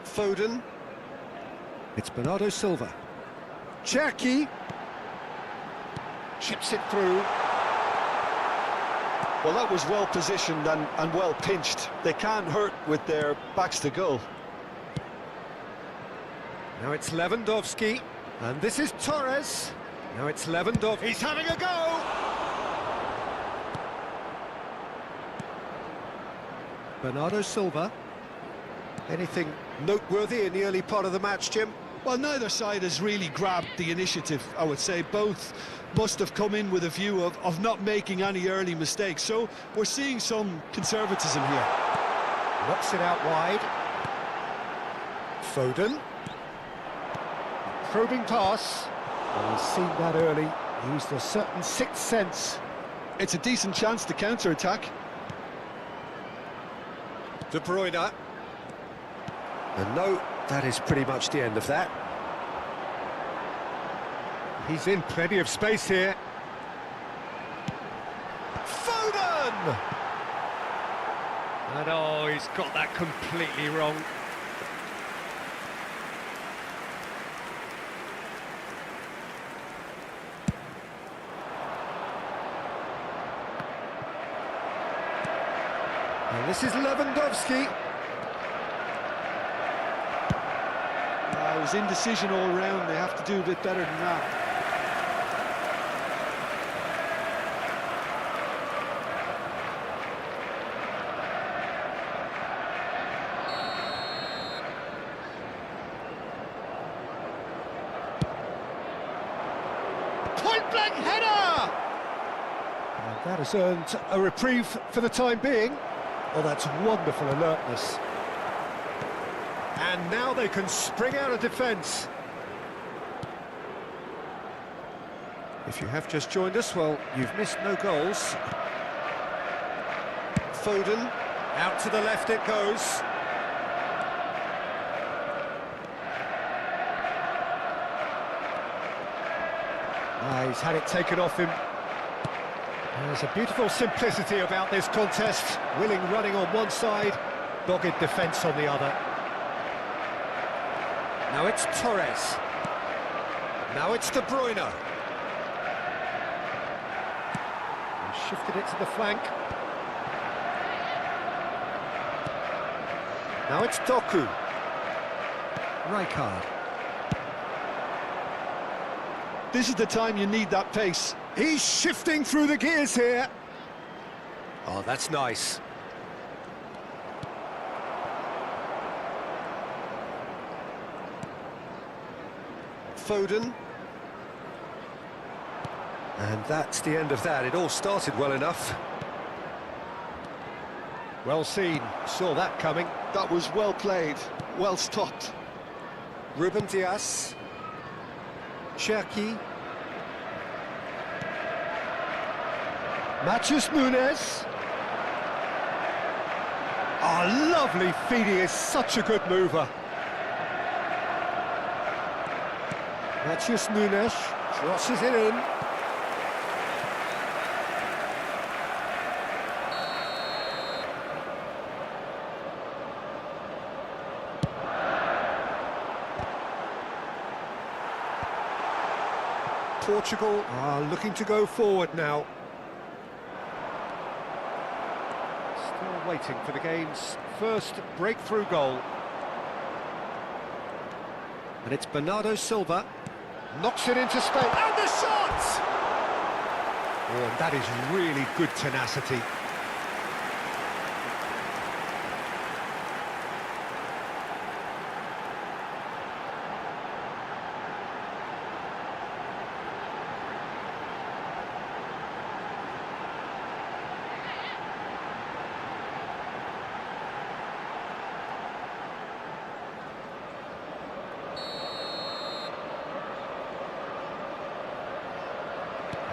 Foden. It's Bernardo Silva. Cherki. Chips it through. Well, that was well positioned and well pinched. They can't hurt with their backs to goal. Now it's Lewandowski, and this is Torres. Now it's Lewandowski. He's having a go! Bernardo Silva. Anything noteworthy in the early part of the match, Jim? Well, neither side has really grabbed the initiative, I would say. Both must have come in with a view of not making any early mistakes. So we're seeing some conservatism here. Knocks it out wide. Foden. Probing pass. Well, he's seen that early. Used a certain sixth sense. It's a decent chance to counter-attack. De Bruyne. And no, that is pretty much the end of that. He's in plenty of space here. Foden! And oh, he's got that completely wrong. And this is Lewandowski. It was indecision all round. They have to do a bit better than that. Point-blank header! And that has earned a reprieve for the time being. Oh, that's wonderful alertness. And now they can spring out of defence. If you have just joined us, well, you've missed no goals. Foden, out to the left it goes. He's had it taken off him. There's a beautiful simplicity about this contest. Willing running on one side, dogged defence on the other. Now it's Torres. Now it's De Bruyne. He shifted it to the flank. Now it's Doku. Rijkaard. This is the time you need that pace. He's shifting through the gears here. Oh, that's nice. Foden. And that's the end of that. It all started well enough. Well seen. Saw that coming. That was well played, well stopped. Ruben Dias. Cherki. Matheus Nunes. Oh, lovely feeding, is such a good mover. Matheus Nunes crosses it in. Portugal are looking to go forward now. Still waiting for the game's first breakthrough goal. And it's Bernardo Silva. Knocks it into space. And the shot! Oh, and that is really good tenacity.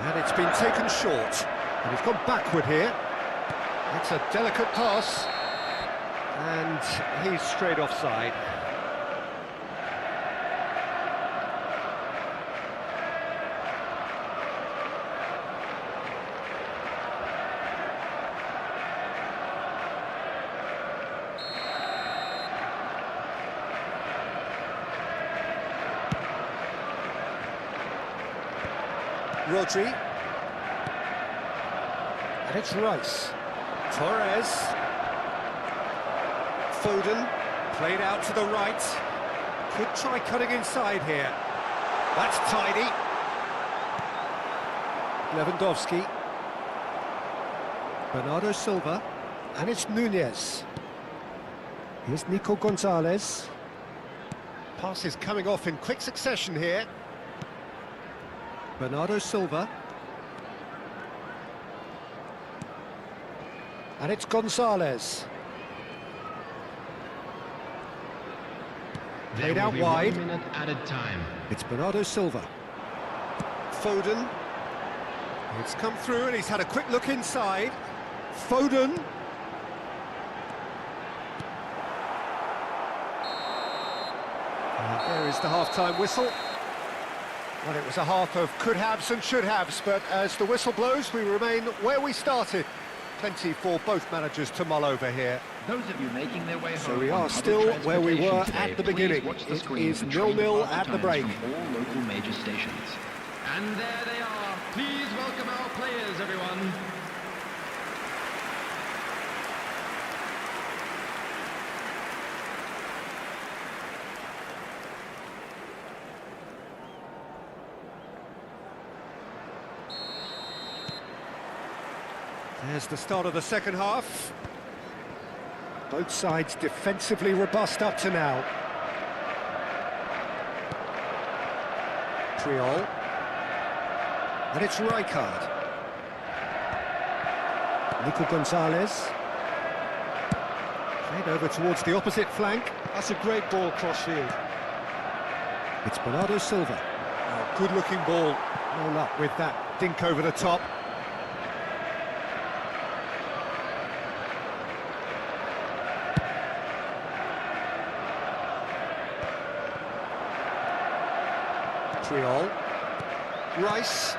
And it's been taken short. And he's gone backward here. It's a delicate pass. And he's straight offside. Rodri. And it's Rice. Torres. Foden. Played out to the right. Could try cutting inside here. That's tidy. Lewandowski. Bernardo Silva. And it's Nunez. Here's Nico Gonzalez. Passes coming off in quick succession here. Bernardo Silva. And it's Gonzalez. Played out wide. 1 minute added time. It's Bernardo Silva. Foden. It's come through and he's had a quick look inside. Foden. And there is the half-time whistle. Well, it was a half of could-haves and should-haves, but as the whistle blows, we remain where we started. Plenty for both managers to mull over here. Those of you making their way So home we on are public still where we were transportation at the today, beginning. please watch the It screen is for training 0-0 party at the times break. from all local major stations. And there they are. Please welcome our players, everyone. There's the start of the second half. Both sides defensively robust up to now. Triol. And it's Rijkaard. Nico Gonzalez. Played over towards the opposite flank. That's a great ball cross-field. It's Bernardo Silva. Oh, good-looking ball. No luck with that dink over the top. Triol. Rice.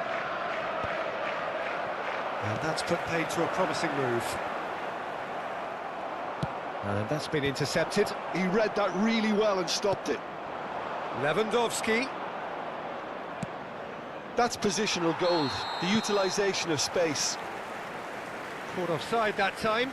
And that's put paid to a promising move. And that's been intercepted. He read that really well and stopped it. Lewandowski. That's positional goals, the utilisation of space. Caught offside that time.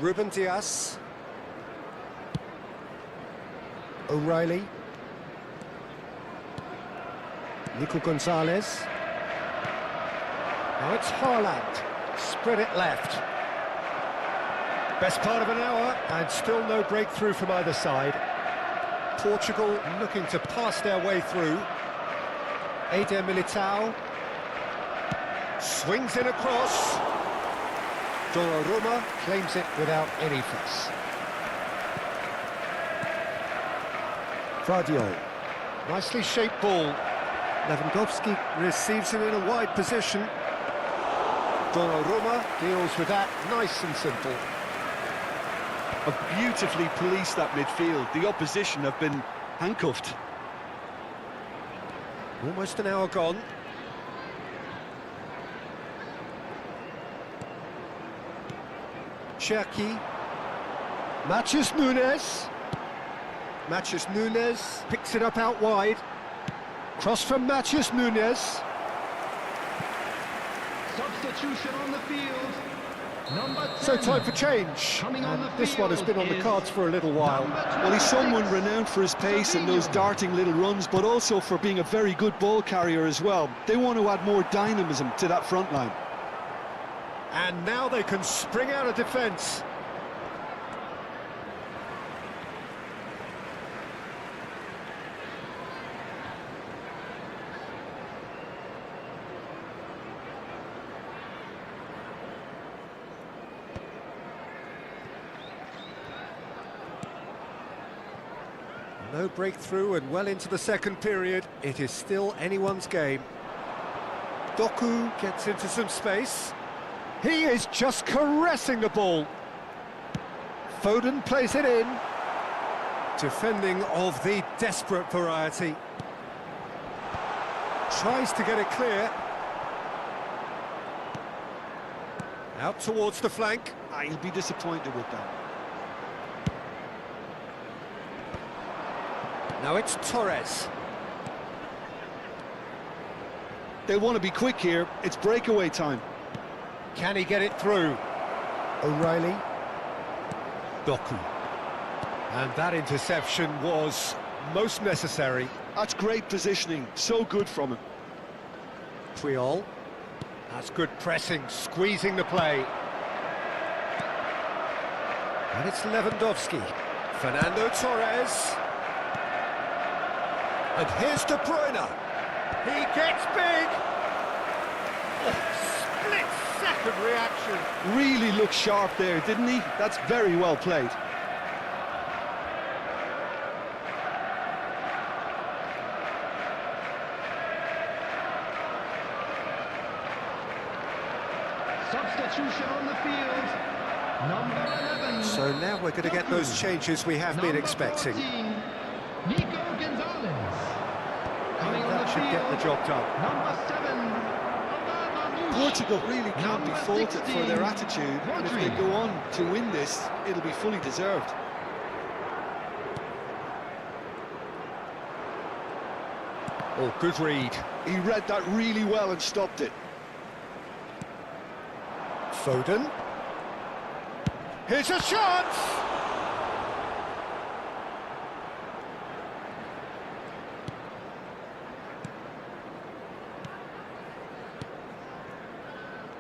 Ruben Dias. O'Reilly. Nico Gonzalez. Now it's Haaland. Spread it left. Best part of an hour, and still no breakthrough from either side. Portugal looking to pass their way through. Eder Militao. Swings in across. Donnarumma claims it without any fuss. Vardiol. Nicely shaped ball. Lewandowski receives it in a wide position. Donnarumma deals with that nice and simple. Have beautifully policed that midfield. The opposition have been handcuffed. Almost an hour gone. Cherki. Matheus Nunes. Matheus Nunes picks it up out wide. Cross from Matheus Nunes. Substitution on the field. Number 10. So time for change. Coming on And the this one has field been on the is cards for a little while. Well, he's someone renowned for his pace and those darting little runs, but also for being a very good ball carrier as well. They want to add more dynamism to that front line. And now they can spring out of defence. No breakthrough and well into the second period. It is still anyone's game. Doku gets into some space. He is just caressing the ball. Foden plays it in. Defending of the desperate variety. Tries to get it clear. Out towards the flank. He'll be disappointed with that. Now it's Torres. They want to be quick here. It's breakaway time. Can he get it through? O'Reilly. Doku. And that interception was most necessary. That's great positioning. So good from him. Puyol. That's good pressing, squeezing the play. And it's Lewandowski. Fernando Torres. And here's De Bruyne. He gets big. Oh, split-second reaction. Really looked sharp there, didn't he? That's very well played. Substitution on the field. Number 11. So now we're going to get those changes we have been expecting. 14, Nico Gonzalez. Coming on That the should field. get the job done. Number 7. Portugal really can't be faulted for their attitude, and if they go on to win this, it'll be fully deserved. Oh, good read. He read that really well and stopped it. Foden. Here's a chance!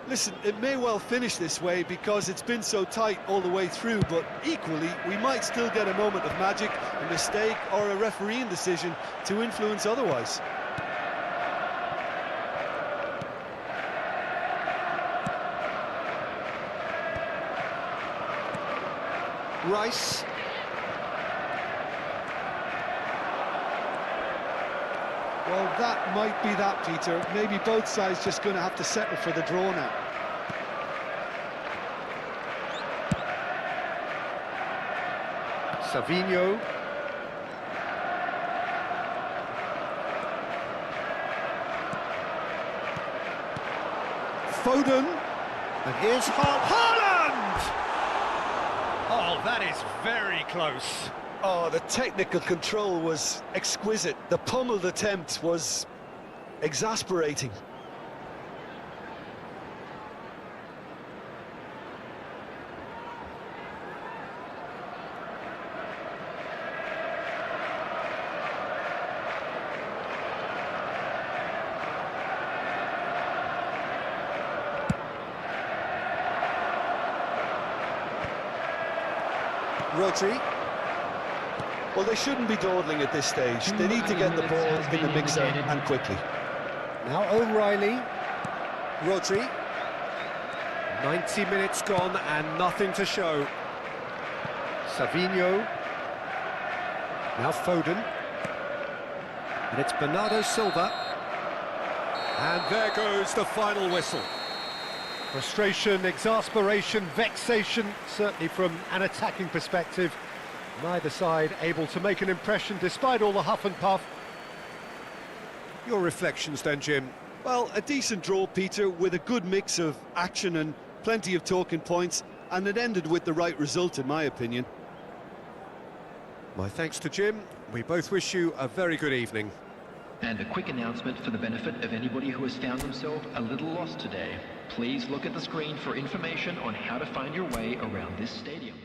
Listen, it may well finish this way because it's been so tight all the way through, but equally, we might still get a moment of magic, a mistake, or a refereeing decision to influence otherwise. Rice. Well, that might be that, Peter. Maybe both sides just going to have to settle for the draw now. Savinho. Foden. And here's Haaland! Oh, that is very close. Oh, the technical control was exquisite. The pummeled attempt was exasperating. Rodri. Well, they shouldn't be dawdling at this stage. They need to get the ball in the mixer and quickly. Now O'Reilly. Rodri. 90 minutes gone and nothing to show. Savinho. Now Foden. And it's Bernardo Silva. And there goes the final whistle. Frustration, exasperation, vexation, certainly from an attacking perspective. Neither side able to make an impression despite all the huff and puff. Your reflections then, Jim? Well, a decent draw, Peter, with a good mix of action and plenty of talking points, and it ended with the right result, in my opinion. My thanks to Jim. We both wish you a very good evening. And a quick announcement for the benefit of anybody who has found themselves a little lost today. Please look at the screen for information on how to find your way around this stadium.